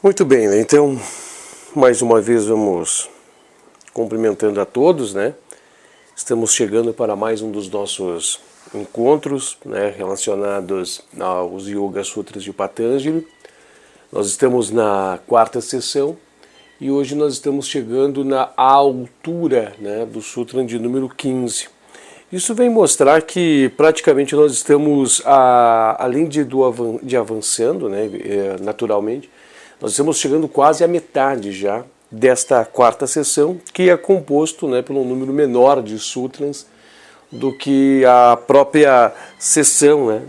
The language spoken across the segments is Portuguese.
Muito bem, né? Então, mais uma vez vamos cumprimentando a todos, né? Estamos chegando para mais um dos nossos encontros, né, relacionados aos Yoga Sutras de Patanjali. Nós estamos na quarta sessão e hoje nós estamos chegando na altura, né, do Sutra de número 15. Isso vem mostrar que praticamente nós estamos, além de avançando, né, naturalmente, nós estamos chegando quase à metade já desta quarta sessão, que é composto, né, por um número menor de sutras do que a própria sessão, né,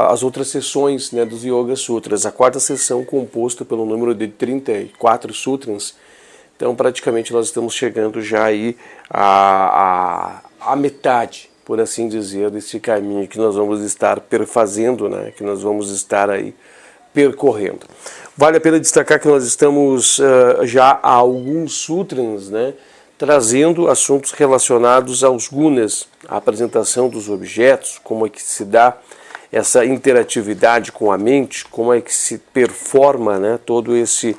as outras sessões, né, dos Yoga Sutras. A quarta sessão composta pelo número de 34 sutras. Então, praticamente, nós estamos chegando já aí à metade, por assim dizer, desse caminho que nós vamos estar perfazendo, né, que nós vamos estar aí percorrendo. Vale a pena destacar que nós estamos já há alguns sutras, né, trazendo assuntos relacionados aos gunas, a apresentação dos objetos, como é que se dá essa interatividade com a mente, como é que se performa, né, todo esse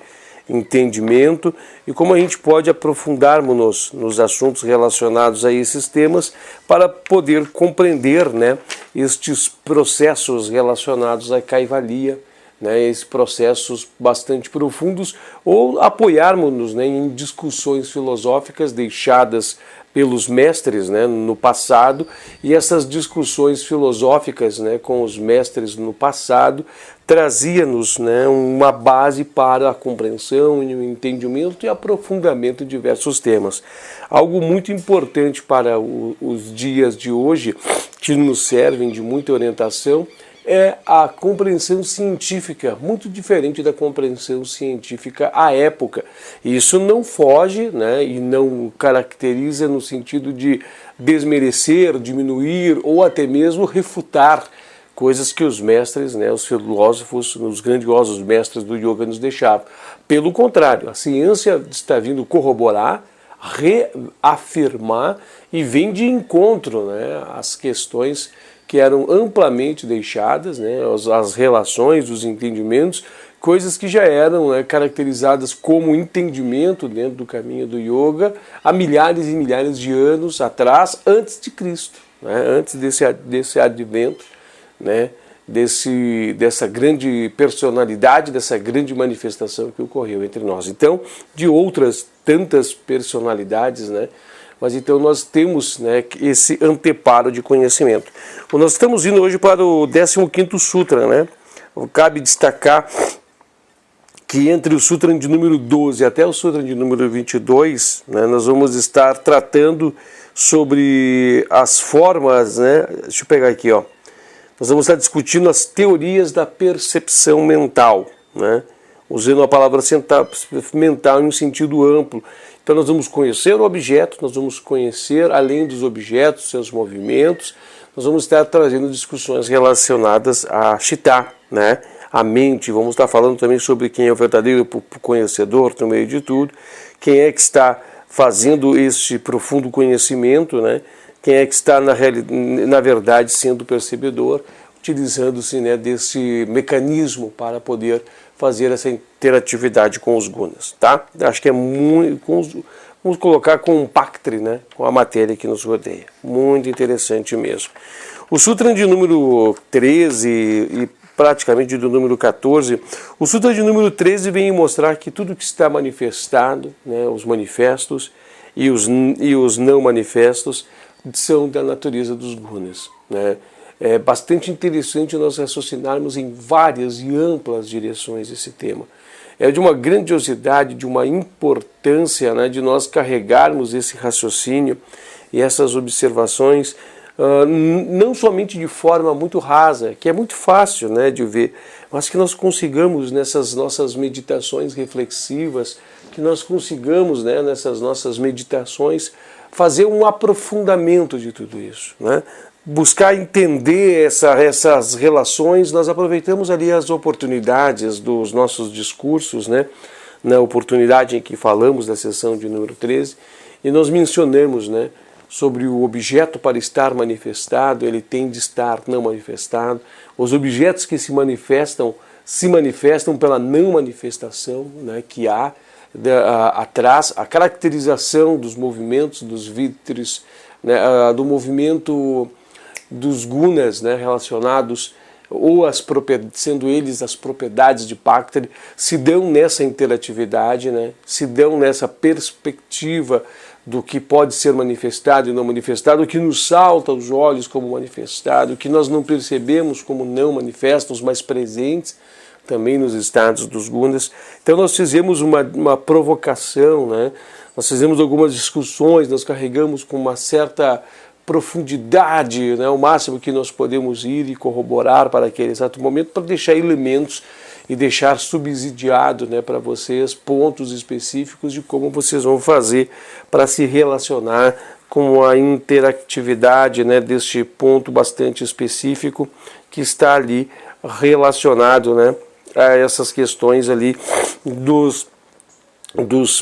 entendimento e como a gente pode aprofundarmos nos assuntos relacionados a esses temas para poder compreender, né, estes processos relacionados à Kaivalya, né, esses processos bastante profundos, ou apoiarmos-nos, né, em discussões filosóficas deixadas pelos mestres, né, no passado, e essas discussões filosóficas, né, com os mestres no passado trazia-nos, né, uma base para a compreensão e o entendimento e aprofundamento de diversos temas. Algo muito importante para os dias de hoje, que nos servem de muita orientação, é a compreensão científica, muito diferente da compreensão científica à época. Isso não foge, né, e não caracteriza no sentido de desmerecer, diminuir ou até mesmo refutar coisas que os mestres, né, os filósofos, os grandiosos mestres do yoga nos deixavam. Pelo contrário, a ciência está vindo corroborar, reafirmar e vem de encontro, né, às questões que eram amplamente deixadas, né, as relações, os entendimentos, coisas que já eram, né, caracterizadas como entendimento dentro do caminho do yoga há milhares e milhares de anos atrás, antes de Cristo, né, antes desse advento, né, dessa grande personalidade, dessa grande manifestação que ocorreu entre nós. Então, de outras tantas personalidades, né, mas então nós temos, né, esse anteparo de conhecimento. Nós estamos indo hoje para o 15º Sutra, né? Cabe destacar que entre o Sutra de número 12 até o Sutra de número 22, né, nós vamos estar tratando sobre as formas, né? Deixa eu pegar aqui, ó. Nós vamos estar discutindo as teorias da percepção mental, né? Usando a palavra mental em um sentido amplo. Então nós vamos conhecer o objeto, nós vamos conhecer, além dos objetos, seus movimentos, nós vamos estar trazendo discussões relacionadas a Chitta, né, a mente. Vamos estar falando também sobre quem é o verdadeiro conhecedor no meio de tudo, quem é que está fazendo este profundo conhecimento, né, quem é que está na verdade sendo percebedor, utilizando-se, né, desse mecanismo para poder fazer essa interatividade com os gunas, tá? Acho que é muito, vamos colocar compactre, né, com a matéria que nos rodeia. Muito interessante mesmo. O Sutra de número 13 e praticamente do número 14, o Sutra de número 13 vem mostrar que tudo que está manifestado, né, os manifestos e os não manifestos, são da natureza dos gunas, né? É bastante interessante nós raciocinarmos em várias e amplas direções esse tema. É de uma grandiosidade, de uma importância, né, de nós carregarmos esse raciocínio e essas observações, não somente de forma muito rasa, que é muito fácil, né, de ver, mas que nós consigamos nessas nossas meditações reflexivas, que nós consigamos, né, nessas nossas meditações fazer um aprofundamento de tudo isso, né? Buscar entender essas relações. Nós aproveitamos ali as oportunidades dos nossos discursos, né? Na oportunidade em que falamos da sessão de número 13, e nós mencionamos, né, sobre o objeto para estar manifestado, ele tem de estar não manifestado. Os objetos que se manifestam se manifestam pela não manifestação, né, que há atrás, a caracterização dos movimentos dos Vitris, né, do movimento dos gunas, né, relacionados, ou sendo eles as propriedades de Pactari, se dão nessa interatividade, né, se dão nessa perspectiva do que pode ser manifestado e não manifestado, o que nos salta aos olhos como manifestado, o que nós não percebemos como não manifestos, mas presentes também nos estados dos gunas. Então nós fizemos uma provocação, né? Nós fizemos algumas discussões, nós carregamos com uma certa profundidade, né, o máximo que nós podemos ir e corroborar para aquele exato momento, para deixar elementos e deixar subsidiado, né, para vocês pontos específicos de como vocês vão fazer para se relacionar com a interatividade, né, deste ponto bastante específico que está ali relacionado, né, a essas questões ali dos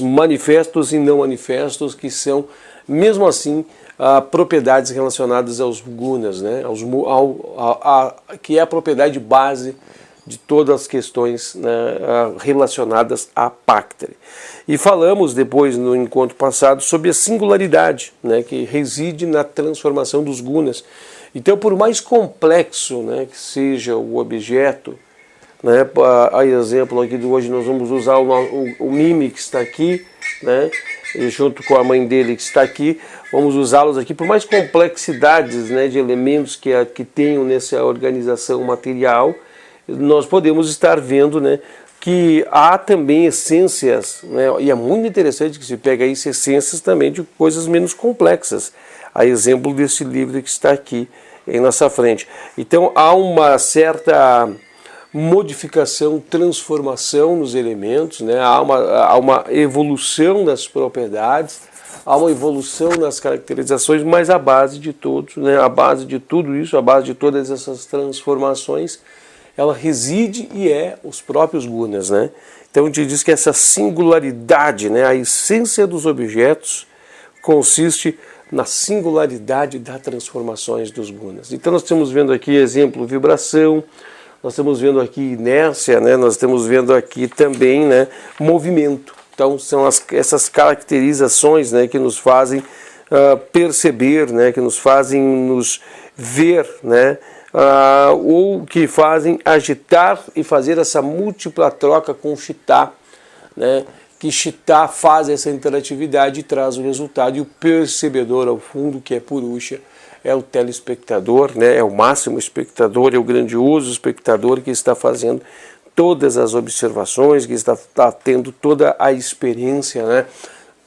manifestos e não manifestos, que são, mesmo assim, propriedades relacionadas aos gunas, né, que é a propriedade base de todas as questões, né, relacionadas a Pactari. E falamos depois, no encontro passado, sobre a singularidade, né, que reside na transformação dos gunas. Então, por mais complexo, né, que seja o objeto, né, a exemplo aqui de hoje nós vamos usar o Mimi, que está aqui, né, e junto com a mãe dele que está aqui, vamos usá-los aqui por mais complexidades, né, de elementos que tenham nessa organização material. Nós podemos estar vendo, né, que há também essências, né, e é muito interessante que se pega isso, essências também de coisas menos complexas, a exemplo desse livro que está aqui em nossa frente. Então há uma certa modificação, transformação nos elementos, né? Há uma evolução das propriedades, há uma evolução nas caracterizações, mas a base de todos, né? A base de tudo isso, a base de todas essas transformações, ela reside e é os próprios gunas, né? Então a gente diz que essa singularidade, né, a essência dos objetos consiste na singularidade das transformações dos gunas. Então nós estamos vendo aqui exemplo vibração, nós estamos vendo aqui inércia, né? Nós estamos vendo aqui também, né, movimento. Então são essas caracterizações, né, que nos fazem perceber, né, que nos fazem nos ver, né, ou que fazem agitar e fazer essa múltipla troca com o Chitta, né, que Chitta faz essa interatividade e traz o resultado, e o percebedor ao fundo, que é Purusha, é o telespectador, né, é o máximo espectador, é o grandioso espectador que está fazendo todas as observações, que está tendo toda a experiência, né,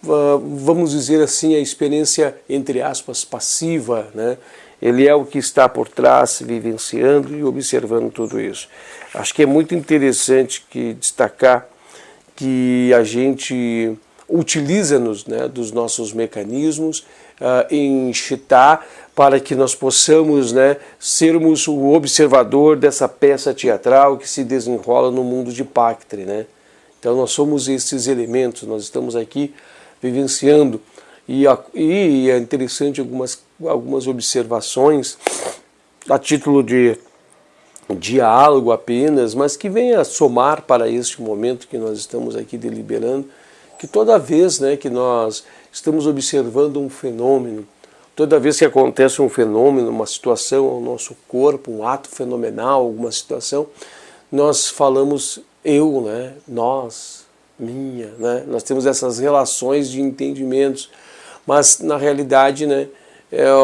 vamos dizer assim, a experiência, entre aspas, passiva, né, ele é o que está por trás, vivenciando e observando tudo isso. Acho que é muito interessante destacar que a gente utiliza-nos, né, dos nossos mecanismos em Chitta, para que nós possamos, né, sermos o observador dessa peça teatral que se desenrola no mundo de Pactari, né? Então nós somos esses elementos, nós estamos aqui vivenciando, e é interessante algumas observações a título de diálogo apenas, mas que venha somar para este momento que nós estamos aqui deliberando, que toda vez, né, que nós estamos observando um fenômeno, toda vez que acontece um fenômeno, uma situação ao nosso corpo, um ato fenomenal, alguma situação, nós falamos eu, né, nós, minha, né, nós temos essas relações de entendimentos, mas na realidade, né,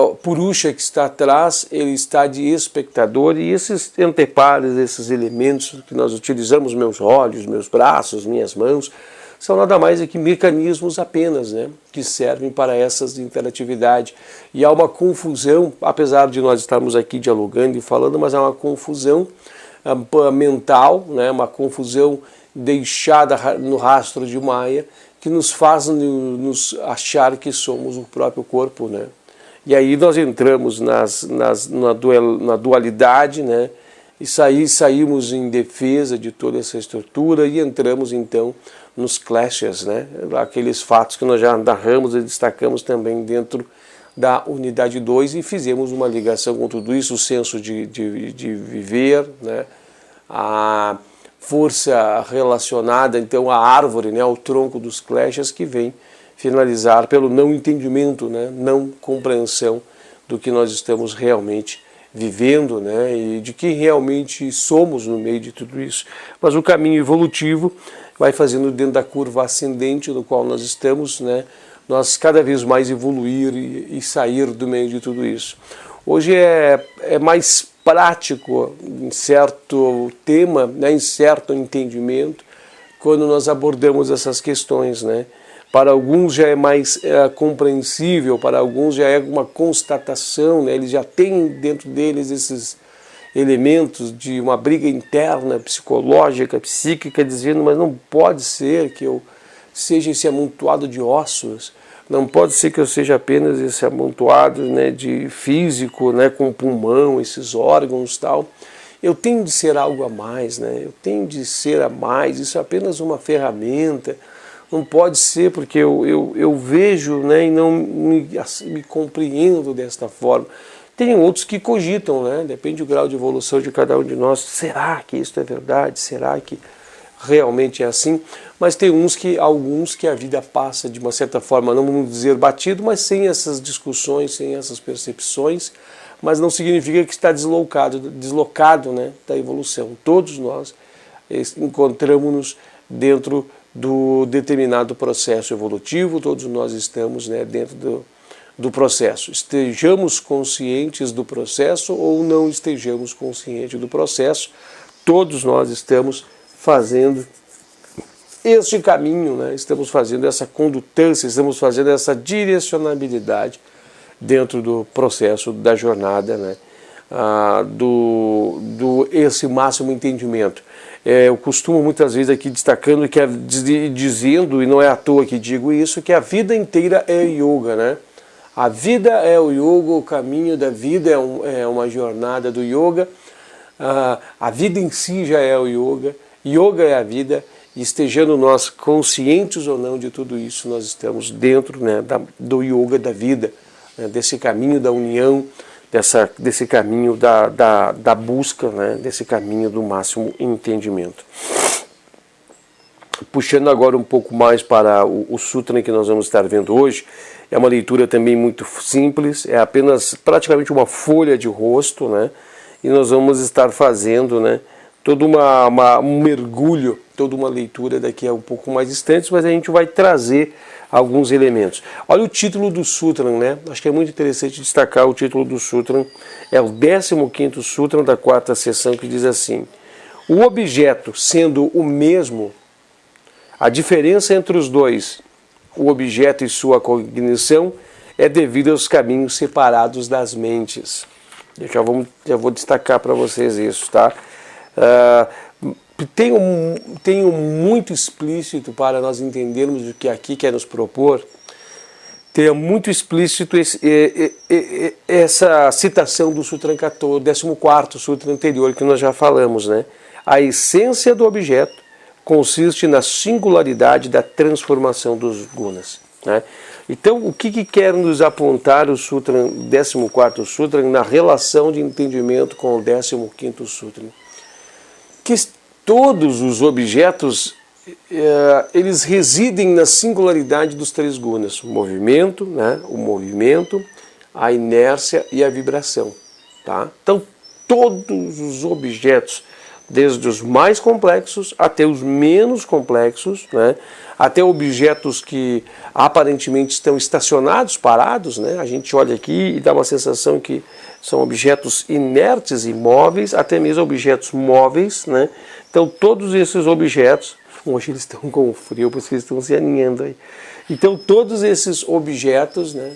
o Purusha que está atrás, ele está de espectador, e esses antepares, esses elementos que nós utilizamos, meus olhos, meus braços, minhas mãos, são nada mais do que mecanismos apenas, né, que servem para essas interatividade. E há uma confusão, apesar de nós estarmos aqui dialogando e falando, mas há uma confusão mental, né, uma confusão deixada no rastro de Maya, que nos faz nos achar que somos o próprio corpo, né? E aí nós entramos na dualidade, né, e saímos em defesa de toda essa estrutura e entramos então nos clashes, né, aqueles fatos que nós já narramos e destacamos também dentro da unidade 2, e fizemos uma ligação com tudo isso, o senso de viver, né, força relacionada então à árvore, né, ao tronco dos kleshas, que vem finalizar pelo não entendimento, né, não compreensão do que nós estamos realmente vivendo, né, e de quem realmente somos no meio de tudo isso. Mas o caminho evolutivo vai fazendo dentro da curva ascendente no qual nós estamos, né, nós cada vez mais evoluir e sair do meio de tudo isso. Hoje é mais prático em certo tema, né, em certo entendimento, quando nós abordamos essas questões, né. Para alguns já é mais compreensível, para alguns já é uma constatação, né? Eles já têm dentro deles esses elementos de uma briga interna, psicológica, psíquica, dizendo, mas não pode ser que eu seja esse amontoado de ossos, não pode ser que eu seja apenas esse amontoado, né, de físico, né, com pulmão, esses órgãos e tal. Eu tenho de ser algo a mais, né? Eu tenho de ser a mais, isso é apenas uma ferramenta. Não pode ser porque eu vejo, né, e não me compreendo desta forma. Tem outros que cogitam, né? Depende do grau de evolução de cada um de nós. Será que isso é verdade? Será que realmente é assim? Mas tem alguns que a vida passa de uma certa forma, não vamos dizer batido, mas sem essas discussões, sem essas percepções, mas não significa que está deslocado, né, da evolução. Todos nós encontramos-nos dentro do determinado processo evolutivo, todos nós estamos, né, dentro do processo. Estejamos conscientes do processo ou não estejamos conscientes do processo, todos nós estamos fazendo este caminho, né, estamos fazendo essa condutância, estamos fazendo essa direcionabilidade dentro do processo da jornada, né, esse máximo entendimento. Eu costumo muitas vezes aqui destacando, dizendo, e não é à toa que digo isso, que a vida inteira é yoga, né? A vida é o yoga, o caminho da vida é uma jornada do yoga, a vida em si já é o yoga, yoga é a vida, e estejando nós conscientes ou não de tudo isso, nós estamos dentro, né, do yoga da vida, né, desse caminho da união, desse caminho da busca, né, desse caminho do máximo entendimento. Puxando agora um pouco mais para o sutra que nós vamos estar vendo hoje, é uma leitura também muito simples, é apenas praticamente uma folha de rosto, né, e nós vamos estar fazendo, né, todo um mergulho, toda uma leitura daqui a um pouco mais distantes, mas a gente vai trazer alguns elementos. Olha o título do Sutra, né? Acho que é muito interessante destacar o título do Sutra. É o 15º Sutra da 4ª seção, que diz assim: o objeto sendo o mesmo, a diferença entre os dois, o objeto e sua cognição, é devido aos caminhos separados das mentes. Eu já vou destacar para vocês isso, tá? Tenho muito explícito para nós entendermos o que aqui quer nos propor. Tenha muito explícito essa citação do Sutra 14, 14º Sutra anterior que nós já falamos, né? A essência do objeto consiste na singularidade da transformação dos gunas, né? Então, o que quer nos apontar o Sutra 14º Sutra na relação de entendimento com o 15º Sutra? Que todos os objetos, eles residem na singularidade dos 3 gunas: o movimento, né? O movimento, a inércia e a vibração, tá? Então, todos os objetos, desde os mais complexos até os menos complexos, né? Até objetos que aparentemente estão estacionados, parados, né? A gente olha aqui e dá uma sensação que são objetos inertes, imóveis, até mesmo objetos móveis, né? Então todos esses objetos, hoje eles estão com frio, por isso que eles estão se aninhando aí. Então todos esses objetos, né,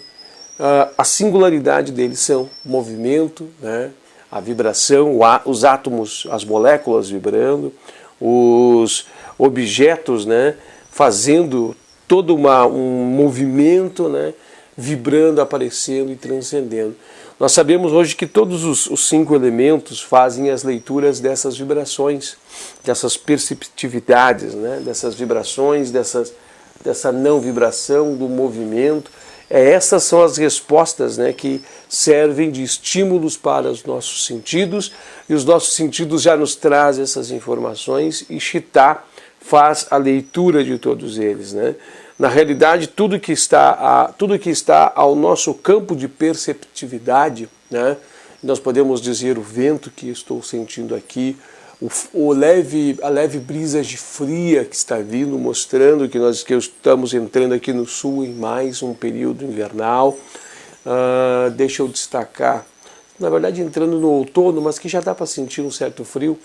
a singularidade deles são o movimento, né, a vibração, os átomos, as moléculas vibrando, os objetos, né, fazendo todo um movimento, né, vibrando, aparecendo e transcendendo. Nós sabemos hoje que todos os 5 elementos fazem as leituras dessas vibrações, dessas perceptividades, né? Dessas vibrações, dessa não vibração, do movimento. Essas são as respostas, né, que servem de estímulos para os nossos sentidos, e os nossos sentidos já nos trazem essas informações, e Chitá faz a leitura de todos eles, né? Na realidade, tudo que está ao nosso campo de perceptividade, né? Nós podemos dizer o vento que estou sentindo aqui, a leve brisa de fria que está vindo, mostrando que estamos entrando aqui no sul em mais um período invernal. Deixa eu destacar, na verdade entrando no outono, mas que já dá para sentir um certo frio.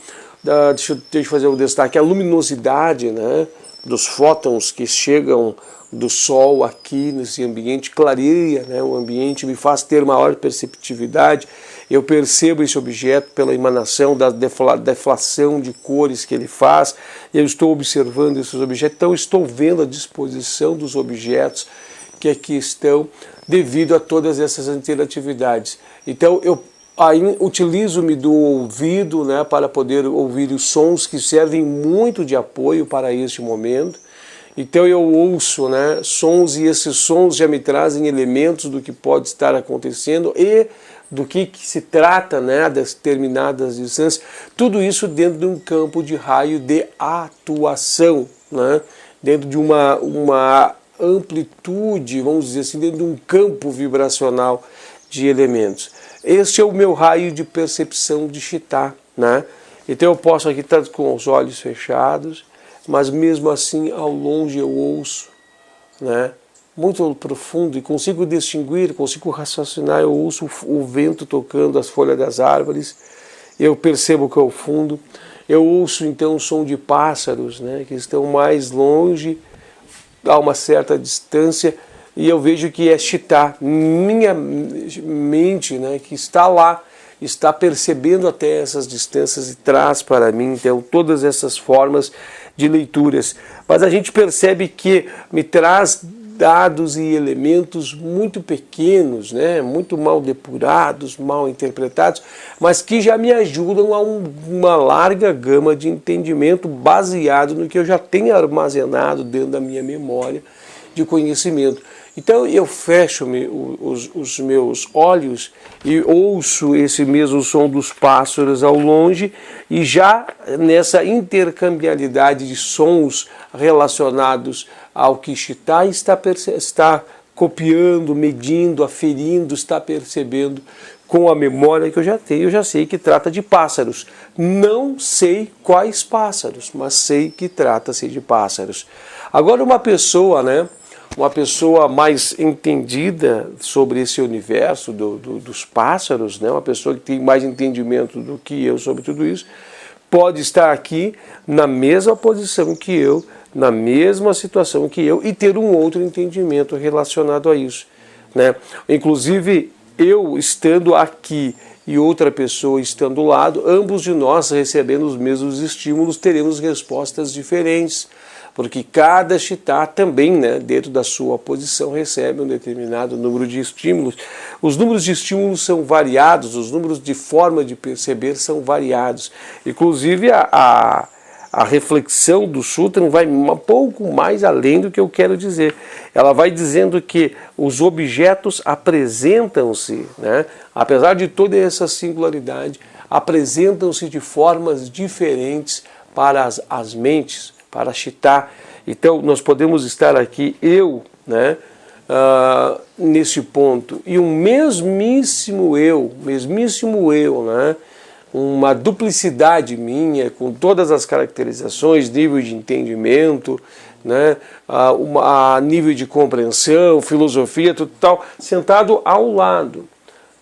Deixa eu fazer um destaque, a luminosidade, né, dos fótons que chegam do Sol aqui nesse ambiente clareia, né, o ambiente, me faz ter maior perceptividade. Eu percebo esse objeto pela emanação da deflação de cores que ele faz. Eu estou observando esses objetos, então estou vendo a disposição dos objetos que aqui estão devido a todas essas interatividades. Então eu utilizo-me do ouvido, né, para poder ouvir os sons que servem muito de apoio para este momento. Então eu ouço, né, sons, e esses sons já me trazem elementos do que pode estar acontecendo e do que se trata, né, das determinadas distâncias. Tudo isso dentro de um campo de raio de atuação, né, dentro de uma amplitude, vamos dizer assim, dentro de um campo vibracional de elementos. Este é o meu raio de percepção de Chitá, né? Então eu posso aqui estar com os olhos fechados, mas mesmo assim ao longe eu ouço, né, muito profundo, e consigo distinguir, consigo raciocinar. Eu ouço o vento tocando as folhas das árvores, eu percebo que é o fundo. Eu ouço então o som de pássaros, né, que estão mais longe, a uma certa distância, e eu vejo que é Chitá, minha mente, né, que está lá, está percebendo até essas distâncias e traz para mim então todas essas formas de leituras. Mas a gente percebe que me traz dados e elementos muito pequenos, né, muito mal depurados, mal interpretados, mas que já me ajudam a uma larga gama de entendimento baseado no que eu já tenho armazenado dentro da minha memória de conhecimento. Então eu fecho os meus olhos e ouço esse mesmo som dos pássaros ao longe, e já nessa intercambialidade de sons relacionados ao que Chitá está copiando, medindo, aferindo, está percebendo com a memória que eu já tenho. Eu já sei que trata de pássaros. Não sei quais pássaros, mas sei que trata-se de pássaros. Agora uma pessoa, né, uma pessoa mais entendida sobre esse universo dos pássaros, né, uma pessoa que tem mais entendimento do que eu sobre tudo isso, pode estar aqui na mesma posição que eu, na mesma situação que eu, e ter um outro entendimento relacionado a isso, né? Inclusive, eu estando aqui e outra pessoa estando do lado, ambos de nós recebendo os mesmos estímulos, teremos respostas diferentes, porque cada Chitá também, né, dentro da sua posição, recebe um determinado número de estímulos. Os números de estímulos são variados, os números de forma de perceber são variados. Inclusive, a reflexão do Sutra vai um pouco mais além do que eu quero dizer. Ela vai dizendo que os objetos apresentam-se, né, apesar de toda essa singularidade, apresentam-se de formas diferentes para as mentes, para Chitá. Então nós podemos estar aqui, né, nesse ponto, e um mesmíssimo eu, né, uma duplicidade minha, com todas as caracterizações, nível de entendimento, né, nível de compreensão, filosofia, tudo tal, sentado ao lado.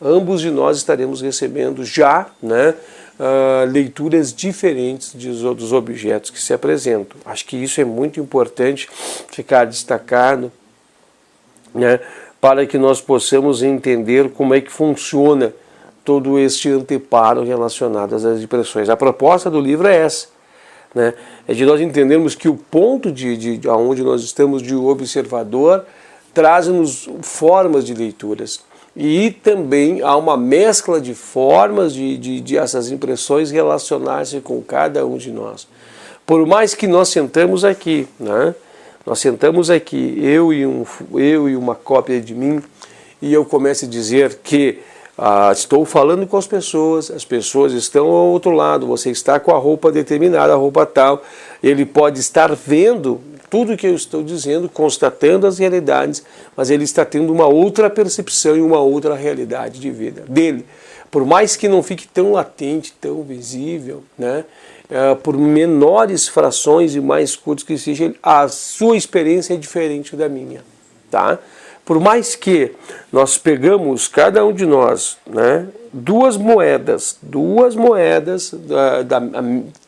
Ambos de nós estaremos recebendo já, né, leituras diferentes dos objetos que se apresentam. Acho que isso é muito importante ficar destacado, né, para que nós possamos entender como é que funciona todo este anteparo relacionado às impressões. A proposta do livro é essa, né, é de nós entendermos que o ponto de onde nós estamos de observador traz-nos formas de leituras. E também há uma mescla de formas de essas impressões relacionar-se com cada um de nós. Por mais que nós sentamos aqui, né, Nós sentamos aqui, eu e uma cópia de mim, e eu começo a dizer que estou falando com as pessoas estão ao outro lado, você está com a roupa determinada, a roupa tal, ele pode estar vendo tudo que eu estou dizendo, constatando as realidades, mas ele está tendo uma outra percepção e uma outra realidade de vida dele. Por mais que não fique tão latente, tão visível, né? Por menores frações e mais curtos que seja, a sua experiência é diferente da minha, tá? Por mais que nós pegamos, cada um de nós, né, duas moedas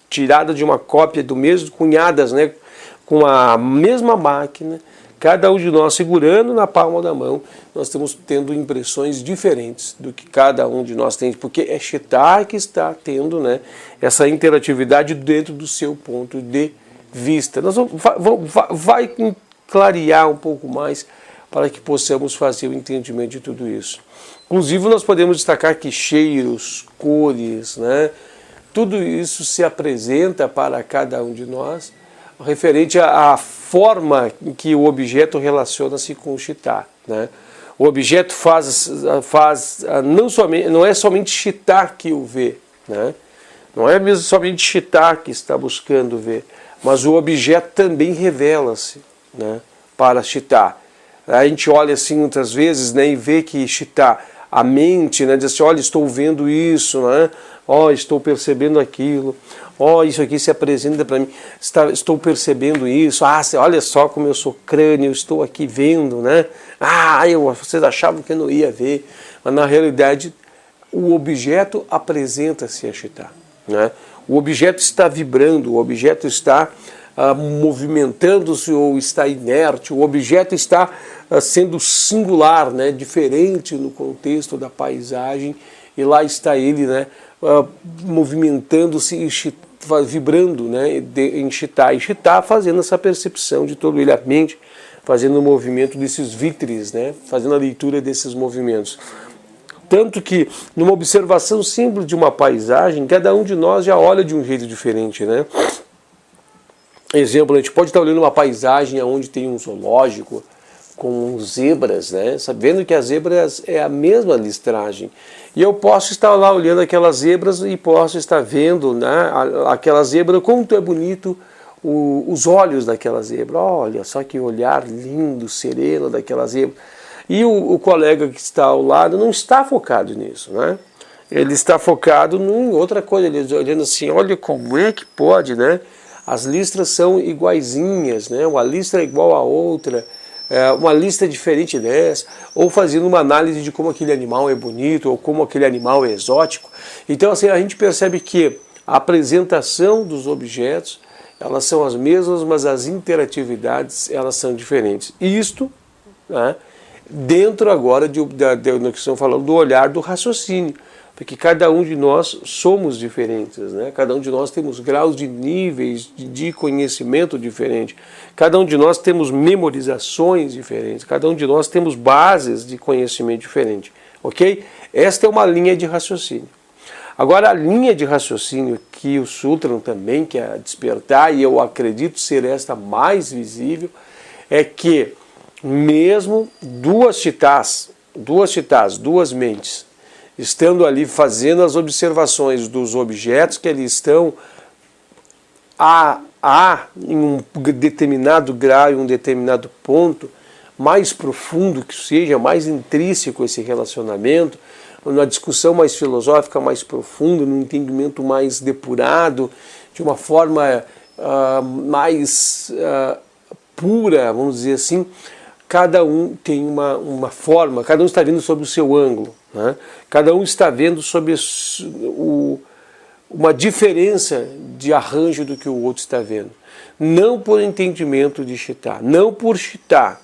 tirada de uma cópia do mesmo, cunhadas, né, com a mesma máquina, cada um de nós segurando na palma da mão, nós estamos tendo impressões diferentes do que cada um de nós tem, porque é Chita que está tendo, né, essa interatividade dentro do seu ponto de vista. Nós vai clarear um pouco mais para que possamos fazer o entendimento de tudo isso. Inclusive, nós podemos destacar que cheiros, cores, né, tudo isso se apresenta para cada um de nós, referente à forma em que o objeto relaciona-se com o Chita, né? O objeto não é somente Chita que o vê, né? Não é mesmo somente Chita que está buscando ver, mas o objeto também revela-se, né, para Chita. A gente olha assim muitas vezes, né, e vê que Chita, a mente, né, diz assim, olha, estou vendo isso, né? Estou percebendo aquilo, isso aqui se apresenta para mim, estou percebendo isso, olha só como eu sou crânio, estou aqui vendo, né? Vocês achavam que eu não ia ver, mas na realidade o objeto apresenta-se a Chita, né? O objeto está vibrando, o objeto está movimentando-se ou está inerte, o objeto está sendo singular, né? Diferente no contexto da paisagem, e lá está ele, né? Movimentando-se e vibrando, né, em Chita, e Chita fazendo essa percepção de todo ele, a mente fazendo o movimento desses vítres, né, fazendo a leitura desses movimentos. Tanto que, numa observação simples de uma paisagem, cada um de nós já olha de um jeito diferente, né? Exemplo, a gente pode estar olhando uma paisagem onde tem um zoológico com zebras, né, sabendo que as zebras é a mesma listragem. E eu posso estar lá olhando aquelas zebras e posso estar vendo, né, aquela zebra, como é bonito os olhos daquela zebra. Olha só que olhar lindo, sereno daquela zebra. E o colega que está ao lado não está focado nisso, né? Ele está focado em outra coisa, ele olhando assim, olha como é que pode, né? As listras são iguaizinhas, né? Uma listra é igual a outra, uma lista diferente dessa, ou fazendo uma análise de como aquele animal é bonito, ou como aquele animal é exótico. Então, assim, a gente percebe que a apresentação dos objetos, elas são as mesmas, mas as interatividades, elas são diferentes. E isto, né, dentro agora do que estamos falando, do olhar do raciocínio, porque cada um de nós somos diferentes, né? Cada um de nós temos graus de níveis de conhecimento diferentes, cada um de nós temos memorizações diferentes, cada um de nós temos bases de conhecimento diferentes, ok? Esta é uma linha de raciocínio. Agora, a linha de raciocínio que o Sutram também quer despertar, e eu acredito ser esta mais visível, é que mesmo duas Chitas, duas mentes, estando ali fazendo as observações dos objetos que ali estão em um determinado grau, em um determinado ponto, mais profundo que seja, mais intrínseco esse relacionamento, numa discussão mais filosófica, mais profunda, num entendimento mais depurado, de uma forma mais pura, vamos dizer assim, cada um tem uma forma, cada um está vendo sob o seu ângulo, né? Cada um está vendo sob uma diferença de arranjo do que o outro está vendo. Não por entendimento de Chita, não por Chita,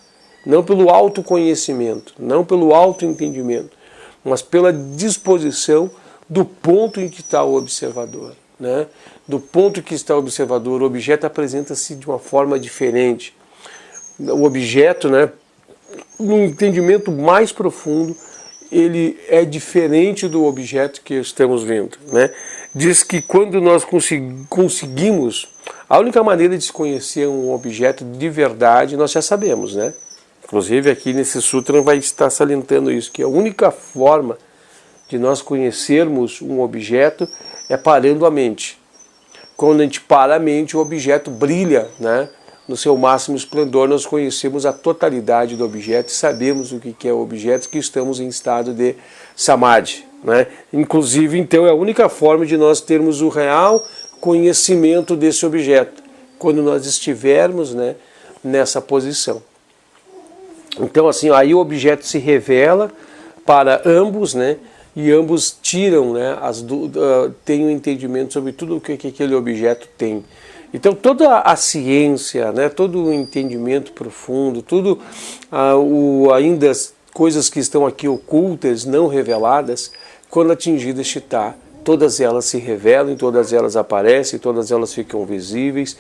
não pelo autoconhecimento, não pelo autoentendimento, mas pela disposição do ponto em que está o observador, né? Do ponto que está o observador, o objeto apresenta-se de uma forma diferente. O objeto, né, no entendimento mais profundo, ele é diferente do objeto que estamos vendo, né? Diz que quando nós conseguimos A única maneira de se conhecer um objeto de verdade, nós já sabemos, né? Inclusive aqui nesse sutra vai estar salientando isso, que a única forma de nós conhecermos um objeto é parando a mente. Quando a gente para a mente, o objeto brilha, né? No seu máximo esplendor, nós conhecemos a totalidade do objeto e sabemos o que é o objeto, que estamos em estado de samadhi, né? Inclusive, então, é a única forma de nós termos o real conhecimento desse objeto, quando nós estivermos, né, nessa posição. Então, assim, aí o objeto se revela para ambos, né? E ambos tiram, né, têm um entendimento sobre tudo o que aquele objeto tem. Então toda a ciência, né, todo o entendimento profundo, tudo ainda as coisas que estão aqui ocultas, não reveladas, quando atingidas Chitta, todas elas se revelam, todas elas aparecem, todas elas ficam visíveis.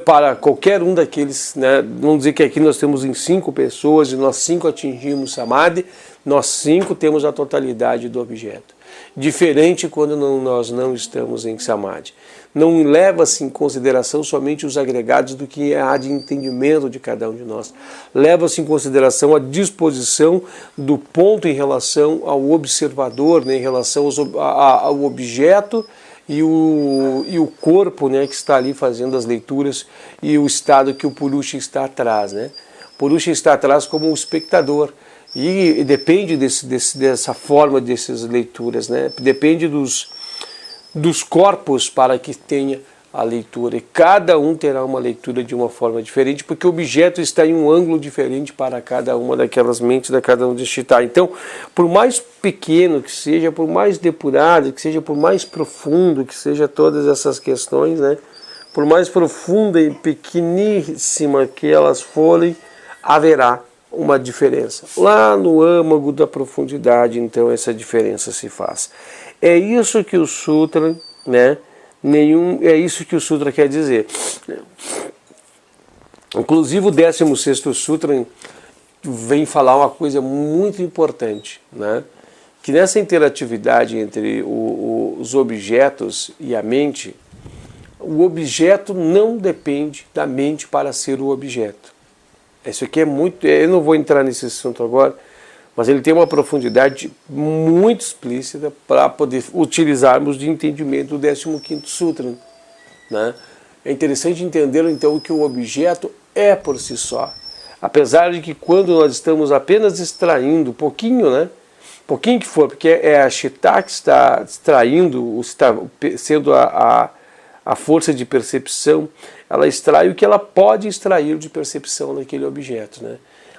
Para qualquer um daqueles, né, vamos dizer que aqui nós temos em 5 pessoas e nós 5 atingimos Samadhi, nós 5 temos a totalidade do objeto. Diferente quando nós não estamos em Samadhi. Não leva-se em consideração somente os agregados do que há de entendimento de cada um de nós. Leva-se em consideração a disposição do ponto em relação ao observador, né, em relação ao objeto e o corpo, né, que está ali fazendo as leituras, e o estado que o Purusha está atrás. Né? O Purusha está atrás como um espectador. E depende dessa forma dessas leituras, né? Depende dos corpos para que tenha a leitura. E cada um terá uma leitura de uma forma diferente, porque o objeto está em um ângulo diferente para cada uma daquelas mentes, de cada um de Chitta. Então, por mais pequeno que seja, por mais depurado que seja, por mais profundo que seja todas essas questões, né? Por mais profunda e pequeníssima que elas forem, haverá uma diferença. Lá no âmago da profundidade, então, essa diferença se faz. É isso que o Sutra, né? É isso que o Sutra quer dizer. Inclusive o 16º Sutra vem falar uma coisa muito importante, né? Que nessa interatividade entre os objetos e a mente, o objeto não depende da mente para ser o objeto. Isso aqui é muito... Eu não vou entrar nesse assunto agora, mas ele tem uma profundidade muito explícita para poder utilizarmos de entendimento do 15º Sutra. Né? É interessante entender, então, que o objeto é por si só. Apesar de que quando nós estamos apenas extraindo um pouquinho, né? Pouquinho que for, porque é a Chitta que está extraindo, está sendo a força de percepção, ela extrai o que ela pode extrair de percepção naquele objeto, né?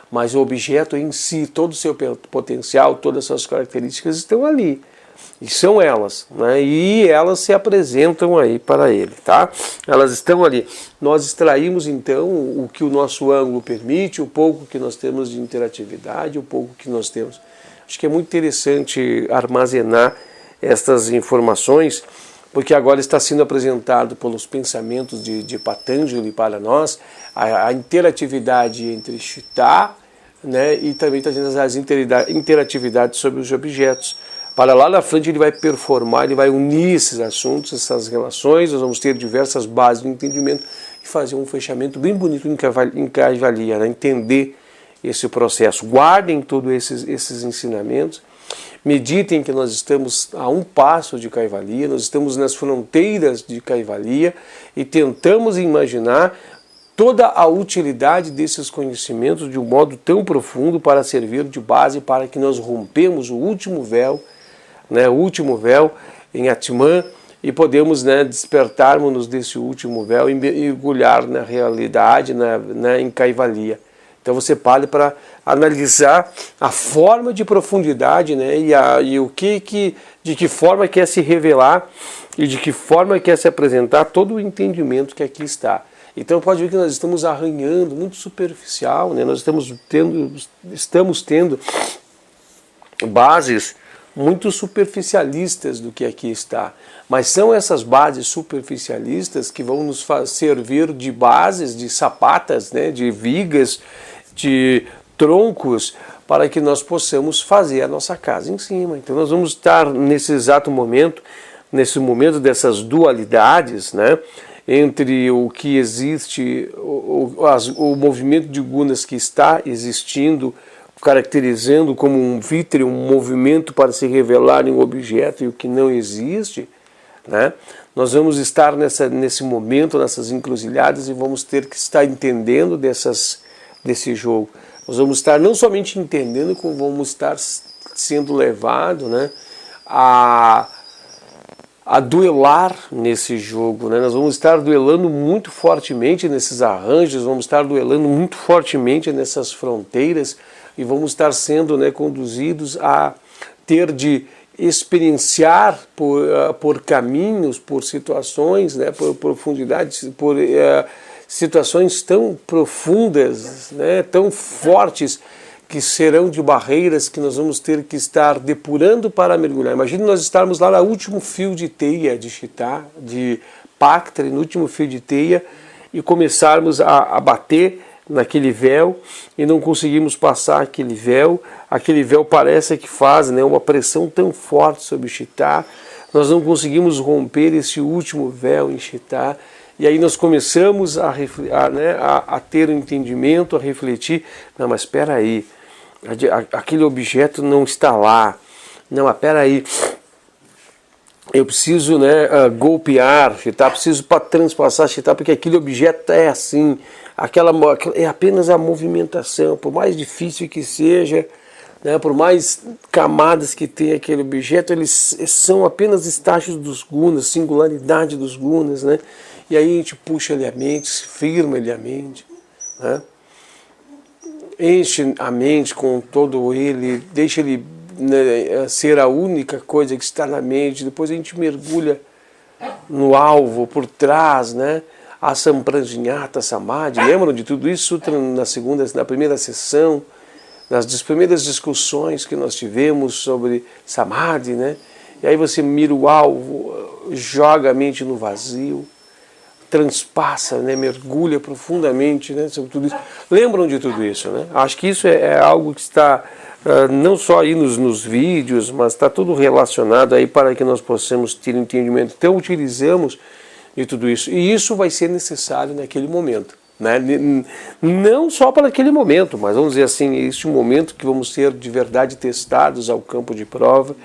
Mas o objeto em si, todo o seu potencial, todas as suas características estão ali. E são elas, né? E elas se apresentam aí para ele, tá? Elas estão ali. Nós extraímos então o que o nosso ângulo permite, o pouco que nós temos de interatividade, o pouco que nós temos. Acho que é muito interessante armazenar estas informações, porque agora está sendo apresentado pelos pensamentos de Patanjali para nós a interatividade entre Chitta, né, e também trazendo as interatividades sobre os objetos. Para lá na frente ele vai performar, ele vai unir esses assuntos, essas relações, nós vamos ter diversas bases de entendimento e fazer um fechamento bem bonito em Kaivalya, né, entender esse processo. Guardem todos esses ensinamentos. Meditem que nós estamos a um passo de Kaivalya, nós estamos nas fronteiras de Kaivalya e tentamos imaginar toda a utilidade desses conhecimentos de um modo tão profundo para servir de base para que nós rompemos o último véu, né, o último véu em Atman, e podemos, né, despertarmos-nos desse último véu e mergulhar na realidade, em Kaivalya. Então você para analisar a forma de profundidade, né, de que forma quer se revelar e de que forma quer se apresentar todo o entendimento que aqui está. Então pode ver que nós estamos arranhando muito superficial, né, nós estamos tendo bases muito superficialistas do que aqui está. Mas são essas bases superficialistas que vão nos servir de bases, de sapatas, né, de vigas, de troncos, para que nós possamos fazer a nossa casa em cima. Então nós vamos estar nesse exato momento, nesse momento dessas dualidades, né, entre o que existe, o movimento de gunas que está existindo, caracterizando como um vitre, um movimento para se revelar em um objeto, e o que não existe, né? Nós vamos estar nesse momento, nessas encruzilhadas, e vamos ter que estar entendendo desse jogo. Nós vamos estar não somente entendendo, como vamos estar sendo levados, né, a duelar nesse jogo, né? Nós vamos estar duelando muito fortemente nesses arranjos, vamos estar duelando muito fortemente nessas fronteiras, e vamos estar sendo, né, conduzidos a ter de experienciar por caminhos, por situações, né, por profundidades, por situações tão profundas, né, tão fortes, que serão de barreiras que nós vamos ter que estar depurando para mergulhar. Imagine nós estarmos lá no último fio de teia de Chitá, de Pactri, no último fio de teia, e começarmos a bater naquele véu e não conseguimos passar aquele véu parece que faz, né, uma pressão tão forte sobre Chitá, nós não conseguimos romper esse último véu em Chitá, e aí nós começamos a ter um entendimento, a refletir, não, mas espera aí, aquele objeto não está lá, não, mas espera aí, eu preciso, né, golpear Chitá, preciso transpassar Chitá, porque aquele objeto é assim, é apenas a movimentação, por mais difícil que seja, né, por mais camadas que tenha aquele objeto, eles são apenas estágios dos gunas, singularidade dos gunas, né? E aí a gente puxa ele a mente, firma ele a mente, né? Enche a mente com todo ele, deixa ele, né, ser a única coisa que está na mente, depois a gente mergulha no alvo, por trás, né? A Sampranjñāta Samadhi, lembram de tudo isso na primeira sessão, nas primeiras discussões que nós tivemos sobre Samadhi, né? E aí você mira o alvo, joga a mente no vazio, transpassa, né? Mergulha profundamente, né? Sobre tudo isso. Lembram de tudo isso, né? Acho que isso é algo que está não só aí nos vídeos, mas está tudo relacionado aí para que nós possamos ter entendimento. Então utilizamos de tudo isso. E isso vai ser necessário naquele momento, né? Não só para aquele momento, mas vamos dizer assim, este momento que vamos ser de verdade testados ao campo de prova,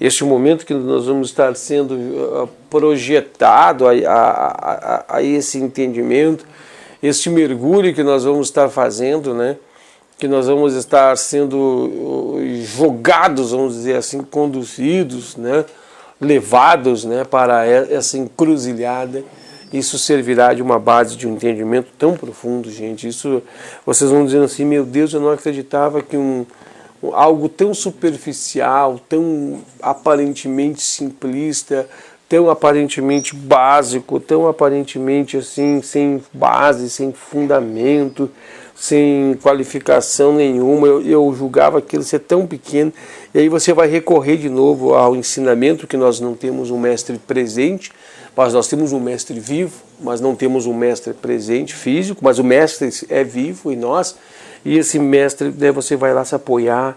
este momento que nós vamos estar sendo projetado a esse entendimento, este mergulho que nós vamos estar fazendo, né? Que nós vamos estar sendo jogados, vamos dizer assim, conduzidos, né? Levados, né, para essa encruzilhada. Isso servirá de uma base de um entendimento tão profundo, gente. Isso, vocês vão dizendo assim, meu Deus, eu não acreditava que algo tão superficial, tão aparentemente simplista, tão aparentemente básico, tão aparentemente assim, sem base, sem fundamento, sem qualificação nenhuma, eu julgava aquilo ser tão pequeno. E aí você vai recorrer de novo ao ensinamento que nós não temos um mestre presente, mas nós temos um mestre vivo, mas não temos um mestre presente físico, mas o mestre é vivo em nós, e esse mestre, né, você vai lá se apoiar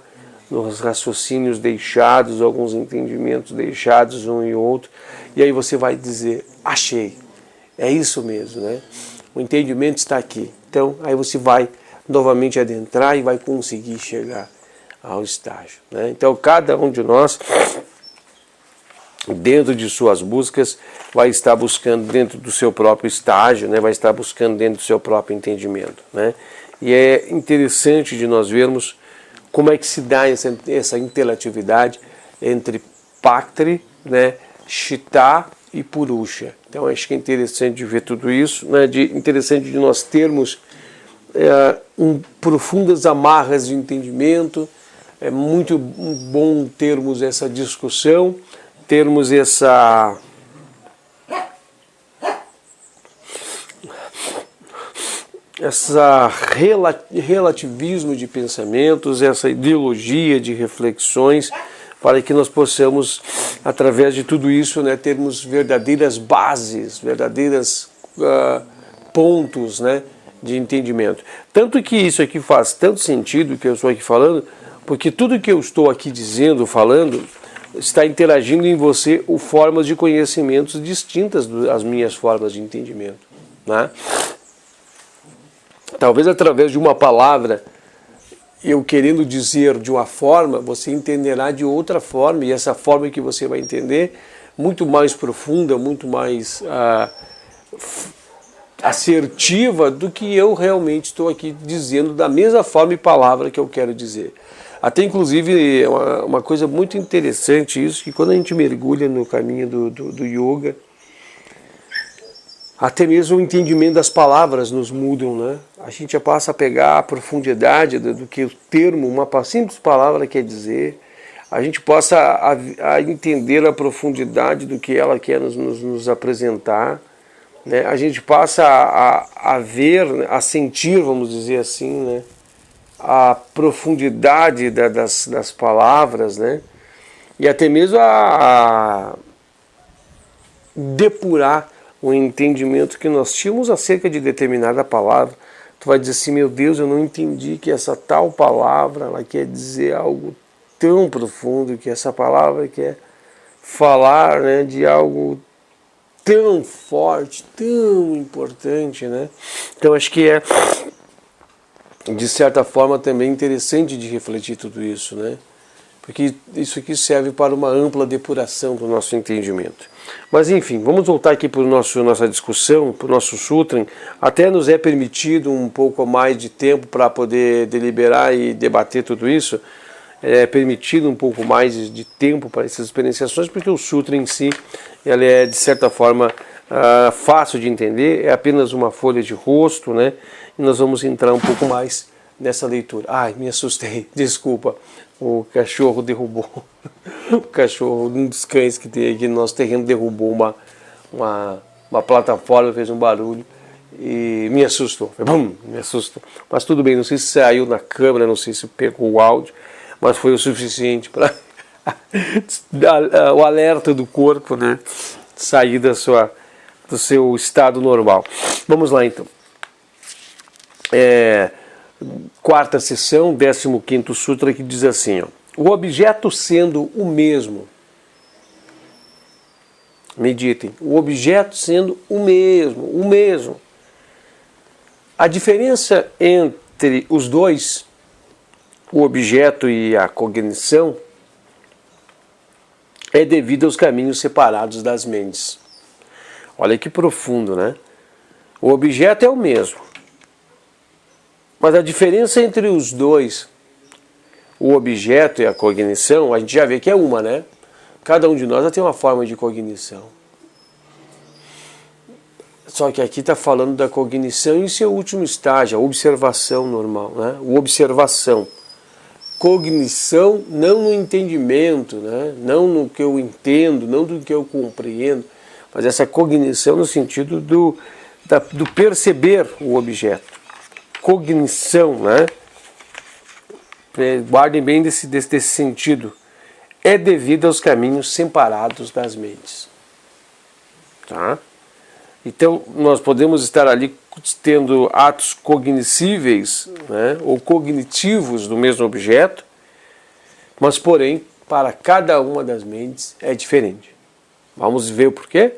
nos raciocínios deixados, alguns entendimentos deixados um e outro, e aí você vai dizer, achei, é isso mesmo, né? O entendimento está aqui. Então, aí você vai novamente adentrar e vai conseguir chegar ao estágio, né? Então, cada um de nós, dentro de suas buscas, vai estar buscando dentro do seu próprio estágio, né? Vai estar buscando dentro do seu próprio entendimento, né? E é interessante de nós vermos como é que se dá essa interatividade entre Pactri, né, Chitá e Purusha. Então acho que é interessante de ver tudo isso, né, interessante de nós termos profundas amarras de entendimento. É muito bom termos essa discussão, termos essa relativismo de pensamentos, essa ideologia de reflexões, para que nós possamos, através de tudo isso, né, termos verdadeiras bases, verdadeiras pontos, né, de entendimento. Tanto que isso aqui faz tanto sentido que eu estou aqui falando, porque tudo que eu estou aqui dizendo, falando, está interagindo em você formas de conhecimentos distintas das minhas formas de entendimento, né? Talvez através de uma palavra, eu querendo dizer de uma forma, você entenderá de outra forma, e essa forma que você vai entender, muito mais profunda, muito mais assertiva do que eu realmente estou aqui dizendo da mesma forma e palavra que eu quero dizer. Até inclusive uma coisa muito interessante isso, que quando a gente mergulha no caminho do yoga, até mesmo o entendimento das palavras nos mudam, né? A gente já passa a pegar a profundidade do que o termo, uma simples palavra quer dizer, a gente possa a entender a profundidade do que ela quer nos apresentar, né? A gente passa a ver, a sentir, vamos dizer assim, né? A profundidade das palavras, né? E até mesmo a depurar o entendimento que nós tínhamos acerca de determinada palavra. Tu vai dizer assim, meu Deus, eu não entendi que essa tal palavra ela quer dizer algo tão profundo, que essa palavra quer falar, né, de algo tão forte, tão importante, né? Então acho que é, de certa forma, também interessante de refletir tudo isso, né? Porque isso aqui serve para uma ampla depuração do nosso entendimento. Mas enfim, vamos voltar aqui para nossa discussão, para o nosso Sutra. Até nos é permitido um pouco mais de tempo para poder deliberar e debater tudo isso. É permitido um pouco mais de tempo para essas experienciações, porque o Sutra em si, ele é de certa forma fácil de entender, é apenas uma folha de rosto, né? E nós vamos entrar um pouco mais nessa leitura. Ai, me assustei, desculpa. O cachorro derrubou, o cachorro, um dos cães que tem aqui no nosso terreno, derrubou uma plataforma, fez um barulho e me assustou. Bum, me assustou. Mas tudo bem, não sei se saiu na câmera, não sei se pegou o áudio, mas foi o suficiente para o alerta do corpo, né, sair do seu estado normal. Vamos lá então. Quarta sessão, 15º Sutra, que diz assim, ó, o objeto sendo o mesmo, meditem, o objeto sendo o mesmo, a diferença entre os dois, o objeto e a cognição, é devido aos caminhos separados das mentes. Olha que profundo, né? O objeto é o mesmo, mas a diferença entre os dois, o objeto e a cognição, a gente já vê que é uma, né? Cada um de nós já tem uma forma de cognição. Só que aqui está falando da cognição em seu último estágio, a observação normal, né? O observação. Cognição não no entendimento, né? Não no que eu entendo, não do que eu compreendo, mas essa cognição no sentido do perceber o objeto. Cognição, né? Guardem bem desse sentido. É devido aos caminhos separados das mentes. Tá? Então, nós podemos estar ali tendo atos cognoscíveis, né, ou cognitivos do mesmo objeto, mas, porém, para cada uma das mentes é diferente. Vamos ver o porquê?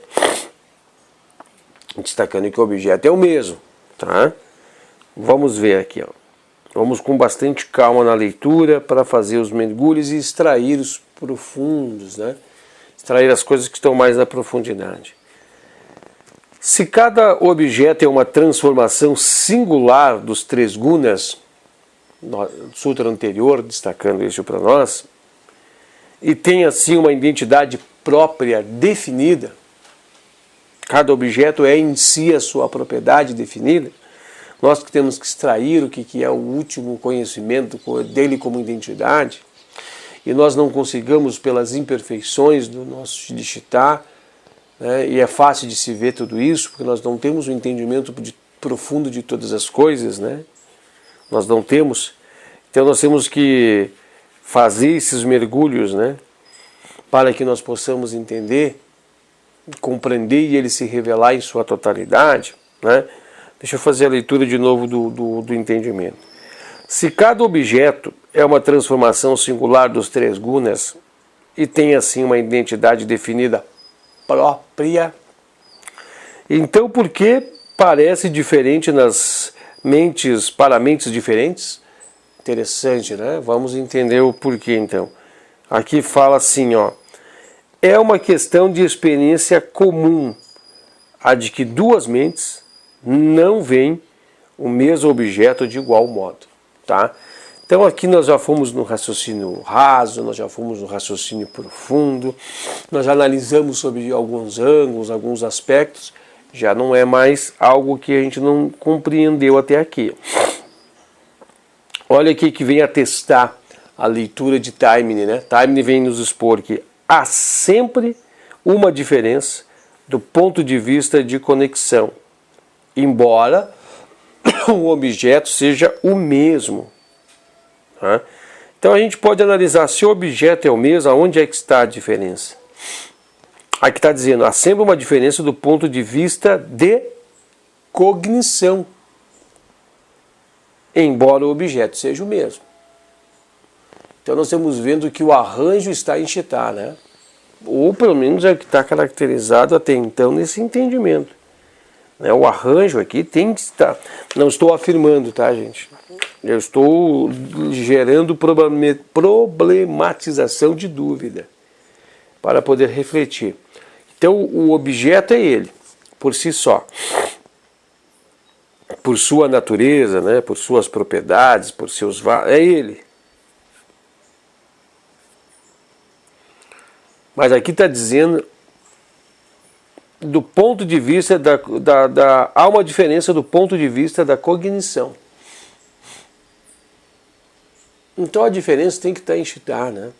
Destacando que o objeto é o mesmo. Tá? Vamos ver aqui, ó. Vamos com bastante calma na leitura para fazer os mergulhos e extrair os profundos, né? Extrair as coisas que estão mais na profundidade. Se cada objeto é uma transformação singular dos três gunas, no sutra anterior, destacando isso para nós, e tem assim uma identidade própria definida, cada objeto é em si a sua propriedade definida, nós que temos que extrair o que é o último conhecimento dele como identidade, e nós não consigamos pelas imperfeições do nosso Dishita, né, e é fácil de se ver tudo isso, porque nós não temos um entendimento profundo de todas as coisas, né? Nós não temos, então nós temos que fazer esses mergulhos, né, para que nós possamos entender, compreender e ele se revelar em sua totalidade, né? Deixa eu fazer a leitura de novo do entendimento. Se cada objeto é uma transformação singular dos três gunas, e tem assim uma identidade definida própria. Então, por que parece diferente para mentes diferentes? Interessante, né? Vamos entender o porquê, então. Aqui fala assim, ó. É uma questão de experiência comum, a de que duas mentes não veem o mesmo objeto de igual modo, tá? Então aqui nós já fomos no raciocínio raso, nós já fomos no raciocínio profundo, nós já analisamos sobre alguns ângulos, alguns aspectos, já não é mais algo que a gente não compreendeu até aqui. Olha aqui que vem atestar a leitura de Taimni, né? Taimni vem nos expor que há sempre uma diferença do ponto de vista de conexão, embora o objeto seja o mesmo. Tá? Então a gente pode analisar se o objeto é o mesmo, aonde é que está a diferença. Aqui está dizendo, há sempre uma diferença do ponto de vista de cognição, embora o objeto seja o mesmo. Então nós estamos vendo que o arranjo está em Chitta, né? Ou pelo menos é o que está caracterizado até então nesse entendimento. O arranjo aqui tem que estar... Não estou afirmando, tá, gente? Eu estou gerando problematização de dúvida para poder refletir. Então o objeto é ele, por si só. Por sua natureza, né? Por suas propriedades, por seus... É ele. Mas aqui está dizendo, do ponto de vista há uma diferença do ponto de vista da cognição. Então a diferença tem que estar em Chitta, né?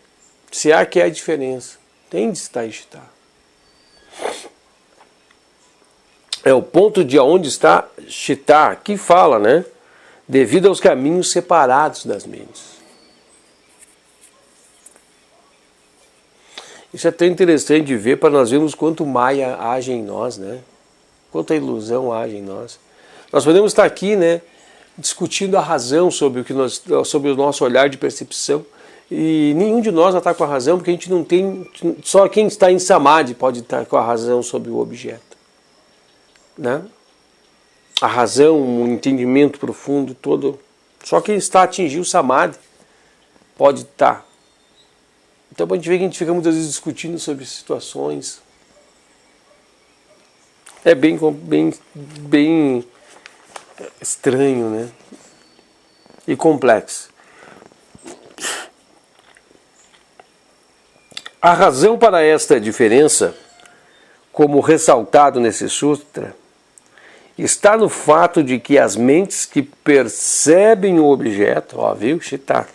Se há que é a diferença, tem de estar em Chitta. É o ponto de onde está Chitta, que fala, né? Devido aos caminhos separados das mentes. Isso é tão interessante de ver para nós vermos quanto Maya age em nós, né? Quanto a ilusão age em nós. Nós podemos estar aqui, né, discutindo a razão sobre o nosso olhar de percepção, e nenhum de nós está com a razão, porque a gente não tem, só quem está em Samadhi pode estar com a razão sobre o objeto, né? A razão, o entendimento profundo todo, só quem está atingindo o Samadhi pode estar. Então a gente vê que a gente fica muitas vezes discutindo sobre situações. É bem estranho, né? E complexo. A razão para esta diferença, como ressaltado nesse sutra, está no fato de que as mentes que percebem o objeto, ó, viu, Chitta?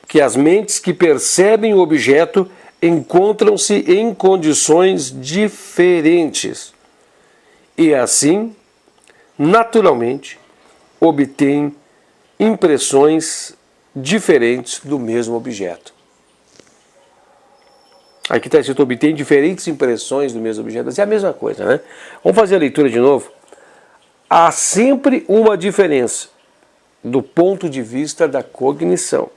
Que as mentes que percebem o objeto encontram-se em condições diferentes e assim, naturalmente, obtêm impressões diferentes do mesmo objeto. Aqui está escrito, obtém diferentes impressões do mesmo objeto, mas é a mesma coisa, né? Vamos fazer a leitura de novo? Há sempre uma diferença do ponto de vista da cognição,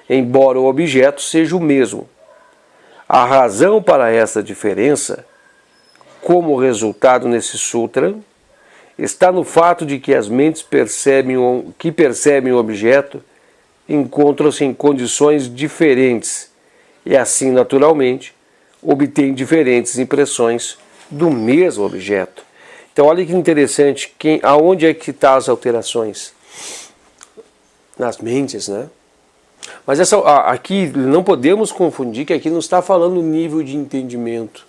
embora o objeto seja o mesmo. A razão para essa diferença, como resultado nesse sutra, está no fato de que as mentes que percebem o objeto encontram-se em condições diferentes e assim, naturalmente, obtêm diferentes impressões do mesmo objeto. Então, olha que interessante, aonde é que estão as alterações? Nas mentes, né? Mas aqui não podemos confundir que aqui não está falando nível de entendimento.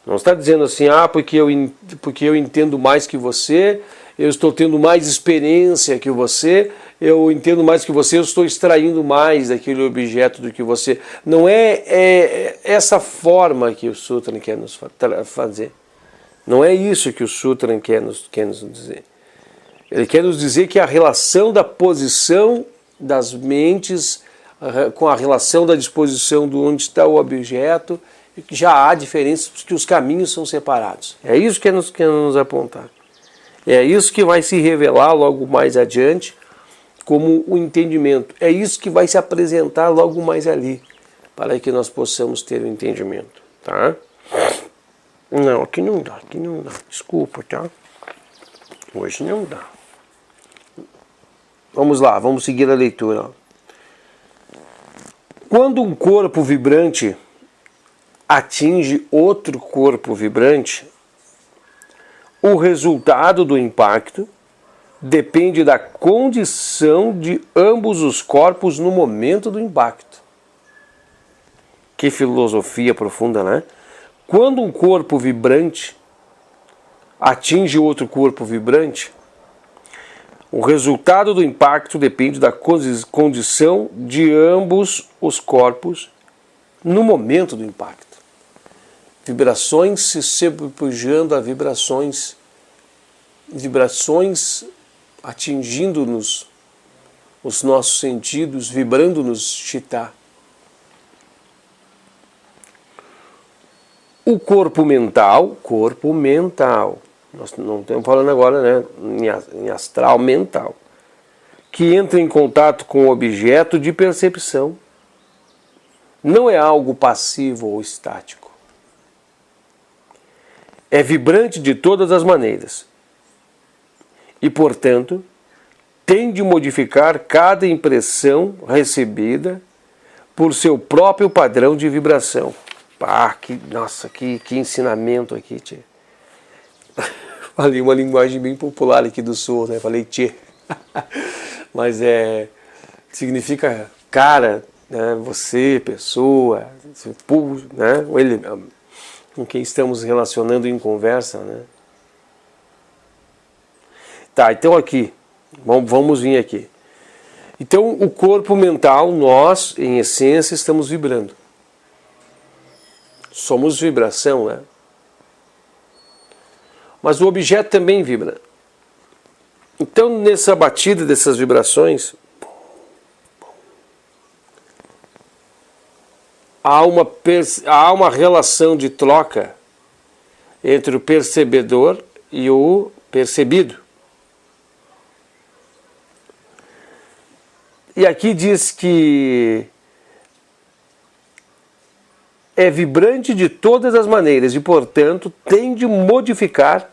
Não está dizendo assim, porque eu entendo mais que você, eu estou tendo mais experiência que você, eu entendo mais que você, eu estou extraindo mais daquele objeto do que você. Não é essa forma que o Sutra quer nos fazer. Não é isso que o Sutra quer nos dizer. Ele quer nos dizer que a relação da posição das mentes com a relação da disposição de onde está o objeto, já há diferenças, porque os caminhos são separados. É isso que quer nos apontar. É isso que vai se revelar logo mais adiante como o entendimento. É isso que vai se apresentar logo mais ali, para que nós possamos ter o entendimento, tá? Não, aqui não dá, desculpa, tá? Hoje não dá. Vamos lá, vamos seguir a leitura. Quando um corpo vibrante atinge outro corpo vibrante, o resultado do impacto depende da condição de ambos os corpos no momento do impacto. Que filosofia profunda, né? Quando um corpo vibrante atinge outro corpo vibrante, o resultado do impacto depende da condição de ambos os corpos no momento do impacto. Vibrações se sobrepujando a vibrações atingindo-nos, os nossos sentidos, vibrando-nos chitta. O corpo mental, nós não estamos falando agora, né, em astral mental, que entra em contato com o objeto de percepção, não é algo passivo ou estático. É vibrante de todas as maneiras e, portanto, tem de modificar cada impressão recebida por seu próprio padrão de vibração. Nossa, que ensinamento aqui, tchê. Falei uma linguagem bem popular aqui do sul, né? Falei tchê. Mas significa cara, né? Você, pessoa, né? Ele, com quem estamos relacionando em conversa, né? Tá, então aqui, vamos vir aqui. Então o corpo mental, nós, em essência, estamos vibrando. Somos vibração, né? Mas o objeto também vibra. Então, nessa batida dessas vibrações, há uma relação de troca entre o percebedor e o percebido. E aqui diz que é vibrante de todas as maneiras e, portanto, tem de modificar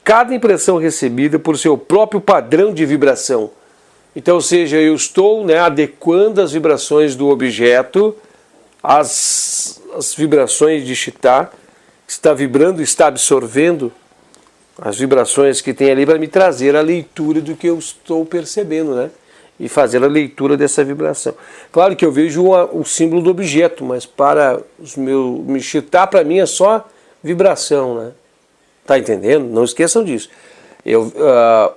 cada impressão recebida por seu próprio padrão de vibração. Então, ou seja, eu estou, né, adequando as vibrações do objeto às vibrações de chitta, que está vibrando, está absorvendo as vibrações que tem ali para me trazer a leitura do que eu estou percebendo, né? E fazer a leitura dessa vibração. Claro que eu vejo o símbolo do objeto, mas para me chitta, para mim é só vibração, né? Tá entendendo? Não esqueçam disso.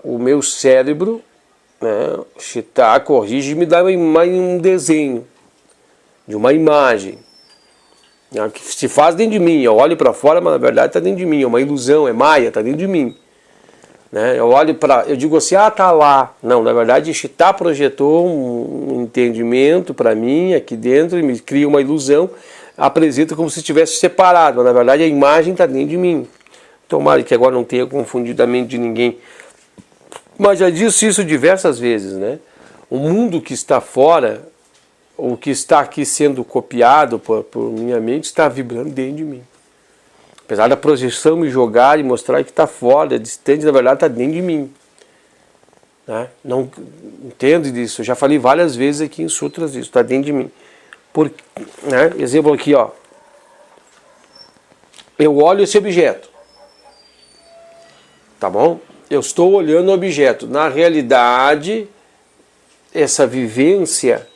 O meu cérebro, né, chitta, corrige e me dá um desenho de uma imagem, né, que se faz dentro de mim. Eu olho para fora, mas na verdade está dentro de mim. É uma ilusão, é maia, está dentro de mim. Né? Eu digo assim, tá lá. Não, na verdade, chitta projetou um entendimento para mim aqui dentro e me cria uma ilusão, apresenta como se estivesse separado, mas na verdade a imagem está dentro de mim. Tomara que agora não tenha confundido a mente de ninguém. Mas já disse isso diversas vezes, né? O mundo que está fora, o que está aqui sendo copiado por minha mente, está vibrando dentro de mim. Apesar da projeção me jogar e mostrar que está fora, distante, na verdade está dentro de mim. Né? Não entendo disso, eu já falei várias vezes aqui em sutras isso, está dentro de mim. Né? Exemplo aqui, ó. Eu olho esse objeto. Tá bom? Eu estou olhando o objeto. Na realidade, essa vivência,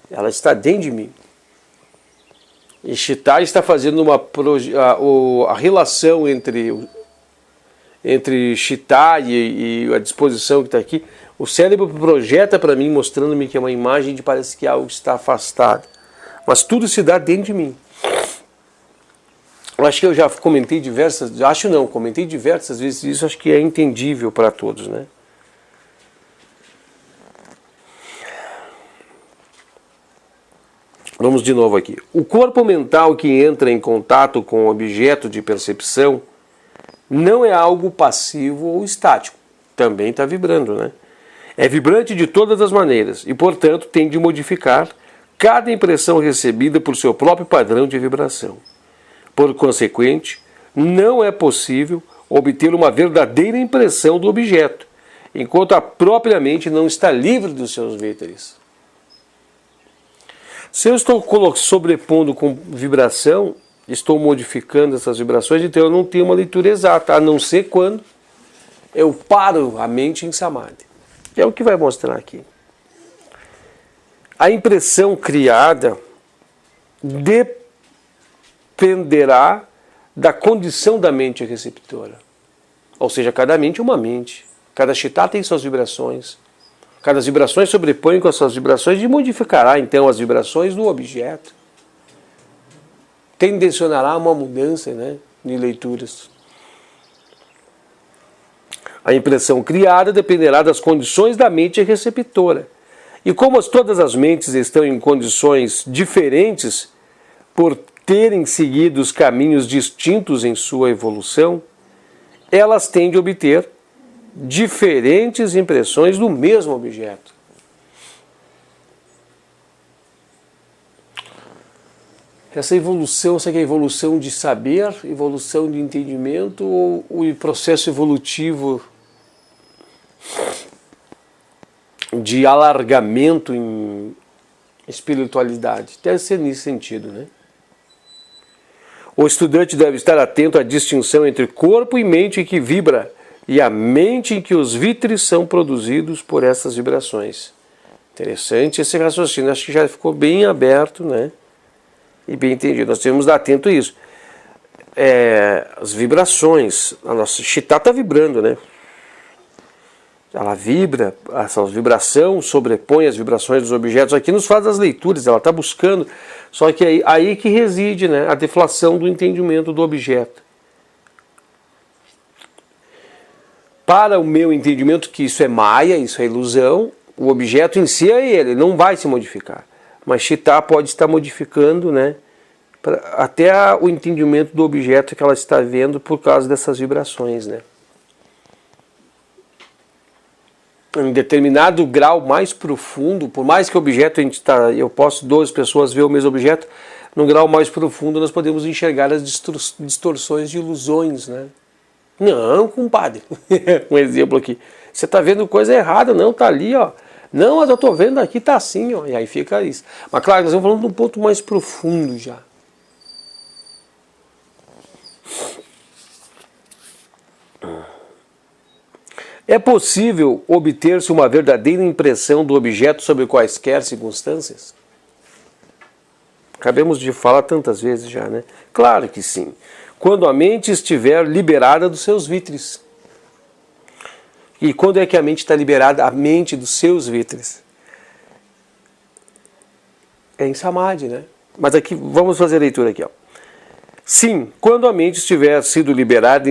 ela está dentro de mim. E chitta está fazendo a relação entre chitta e a disposição que está aqui. O cérebro projeta para mim, mostrando-me que é uma imagem de parece que algo está afastado. Mas tudo se dá dentro de mim. Eu acho que eu já comentei comentei diversas vezes isso, acho que é entendível para todos, né? Vamos de novo aqui. O corpo mental que entra em contato com o objeto de percepção não é algo passivo ou estático. Também está vibrando, né? É vibrante de todas as maneiras e, portanto, tem de modificar cada impressão recebida por seu próprio padrão de vibração. Por consequente, não é possível obter uma verdadeira impressão do objeto, enquanto a própria mente não está livre dos seus víteres. Se eu estou sobrepondo com vibração, estou modificando essas vibrações, então eu não tenho uma leitura exata, a não ser quando eu paro a mente em samadhi. É o que vai mostrar aqui. A impressão criada dependerá da condição da mente receptora. Ou seja, cada mente é uma mente. Cada chitta tem suas vibrações. Cada vibrações sobrepõe com as suas vibrações e modificará então as vibrações do objeto. Tendencionará uma mudança, né, de leituras. A impressão criada dependerá das condições da mente receptora. E como todas as mentes estão em condições diferentes por terem seguido os caminhos distintos em sua evolução, elas tendem a obter diferentes impressões do mesmo objeto. Essa evolução, será que é evolução de saber, evolução de entendimento ou o processo evolutivo de alargamento em espiritualidade? Deve ser nesse sentido, né? O estudante deve estar atento à distinção entre corpo e mente que vibra e a mente em que os víteres são produzidos por essas vibrações. Interessante esse raciocínio, acho que já ficou bem aberto, né? E bem entendido. Nós devemos estar atento a isso. As vibrações, a nossa chitta está vibrando, né? Ela vibra, essa vibração sobrepõe as vibrações dos objetos, aqui nos faz as leituras, ela está buscando, só que aí que reside, né, a deflação do entendimento do objeto. Para o meu entendimento que isso é maia, isso é ilusão, o objeto em si é ele não vai se modificar. Mas chitta pode estar modificando, né, até o entendimento do objeto que ela está vendo por causa dessas vibrações, né. Em determinado grau mais profundo, por mais que o objeto eu posso 12 pessoas ver o mesmo objeto, num grau mais profundo nós podemos enxergar as distorções de ilusões, né? Não, compadre, um exemplo aqui, você está vendo coisa errada, não, está ali, ó. Não, mas eu estou vendo aqui, está assim, ó. E aí fica isso. Mas claro, nós estamos falando de um ponto mais profundo já. É possível obter-se uma verdadeira impressão do objeto sob quaisquer circunstâncias? Acabamos de falar tantas vezes já, né? Claro que sim. Quando a mente estiver liberada dos seus víteres. E quando é que a mente está liberada? A mente dos seus víteres. É em samadhi, né? Mas aqui, vamos fazer a leitura aqui, ó. Sim, quando a mente estiver sido liberada,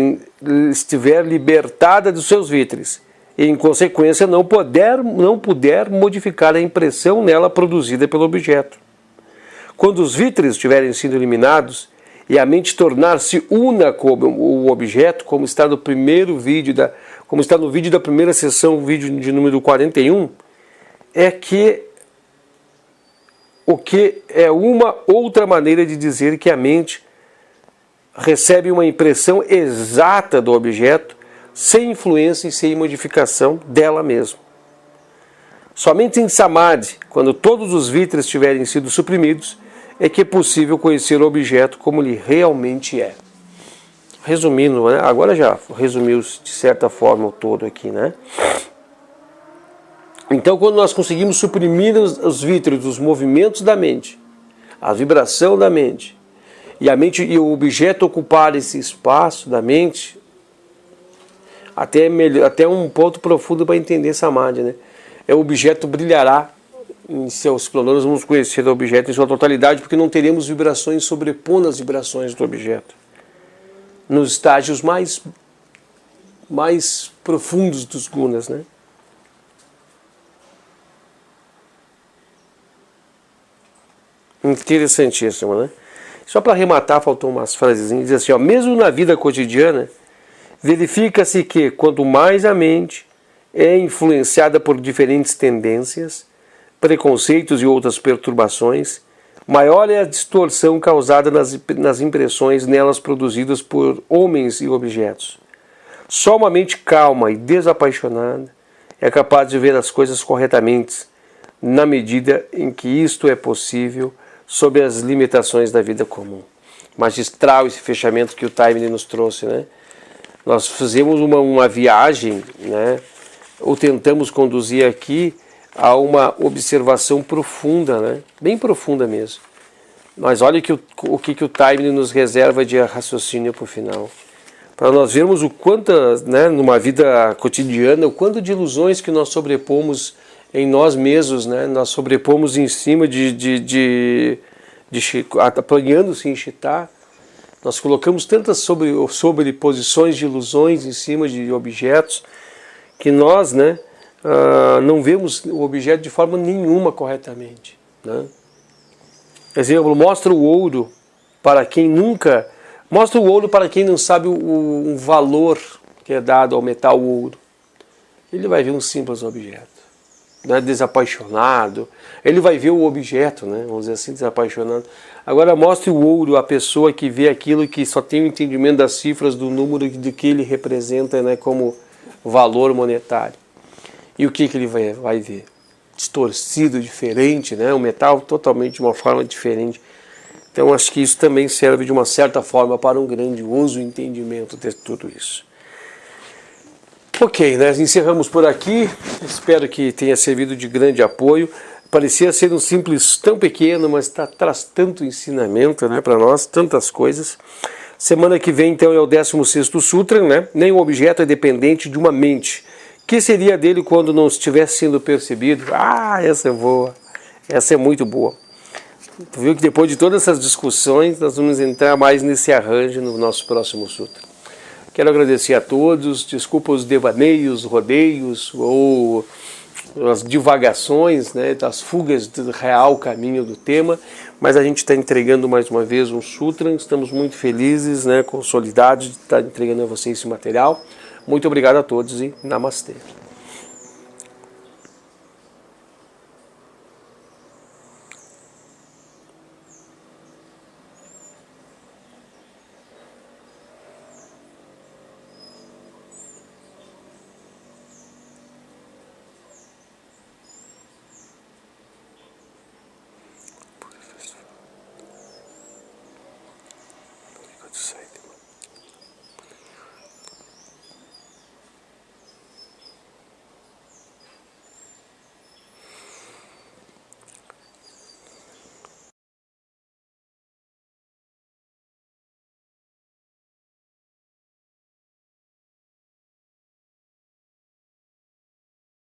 estiver libertada dos seus víteres, e em consequência não puder modificar a impressão nela produzida pelo objeto. Quando os víteres estiverem sido eliminados e a mente tornar-se una com o objeto, como está no primeiro vídeo como está no vídeo da primeira sessão, vídeo de número 41, o que é uma outra maneira de dizer que a mente recebe uma impressão exata do objeto, sem influência e sem modificação dela mesma. Somente em samadhi, quando todos os víteres tiverem sido suprimidos, é que é possível conhecer o objeto como ele realmente é. Resumindo, né? Agora já resumiu de certa forma o todo aqui, né? Então, quando nós conseguimos suprimir os víteres, os movimentos da mente, a vibração da mente, e a mente e o objeto ocupar esse espaço da mente, até um ponto profundo para entender samadhi, né? O objeto brilhará em seus esplendores, vamos conhecer o objeto em sua totalidade, porque não teremos vibrações sobrepondo as vibrações do objeto. Nos estágios mais profundos dos gunas, né? Interessantíssimo, né? Só para arrematar, faltou umas frasezinhas, diz assim, ó, mesmo na vida cotidiana, verifica-se que quanto mais a mente é influenciada por diferentes tendências, preconceitos e outras perturbações, maior é a distorção causada nas impressões nelas produzidas por homens e objetos. Só uma mente calma e desapaixonada é capaz de ver as coisas corretamente, na medida em que isto é possível, sob as limitações da vida comum. Magistral esse fechamento que o Taimni nos trouxe, né? Nós fizemos uma viagem, né? Ou tentamos conduzir aqui a uma observação profunda, né? Bem profunda mesmo. Mas olha o que o Taimni nos reserva de raciocínio para o final. Para nós vermos o quanto, né, numa vida cotidiana, o quanto de ilusões que nós sobrepomos em nós mesmos, né? Nós sobrepomos em cima apanhando-se em Chitar. Nós colocamos tantas sobreposições de ilusões em cima de objetos que nós, né, não vemos o objeto de forma nenhuma corretamente, né? Exemplo, mostra o ouro para quem não sabe o valor que é dado ao metal ouro. Ele vai ver um simples objeto, né, desapaixonado. Ele vai ver o objeto, né, vamos dizer assim, desapaixonado. Agora mostre o ouro à pessoa que vê aquilo, que só tem o entendimento das cifras, do número de que ele representa, né, como valor monetário. E o que ele vai ver? Distorcido, diferente, né? O metal totalmente de uma forma diferente. Então acho que isso também serve de uma certa forma para um grandioso entendimento de tudo isso. Ok, né? Encerramos por aqui. Espero que tenha servido de grande apoio. Parecia ser um simples tão pequeno, mas traz tanto ensinamento, né, para nós, tantas coisas. Semana que vem, então, é o 16º Sutra, né? Nem o objeto é dependente de uma mente. Que seria dele quando não estivesse sendo percebido? Ah, essa é boa. Essa é muito boa. Tu viu que depois de todas essas discussões, nós vamos entrar mais nesse arranjo no nosso próximo Sutra. Quero agradecer a todos. Desculpa os devaneios, rodeios ou as divagações, né, das fugas do real caminho do tema, mas a gente está entregando mais uma vez um Sutra. Estamos muito felizes, né, consolidados de estar entregando a vocês esse material. Muito obrigado a todos e Namastê.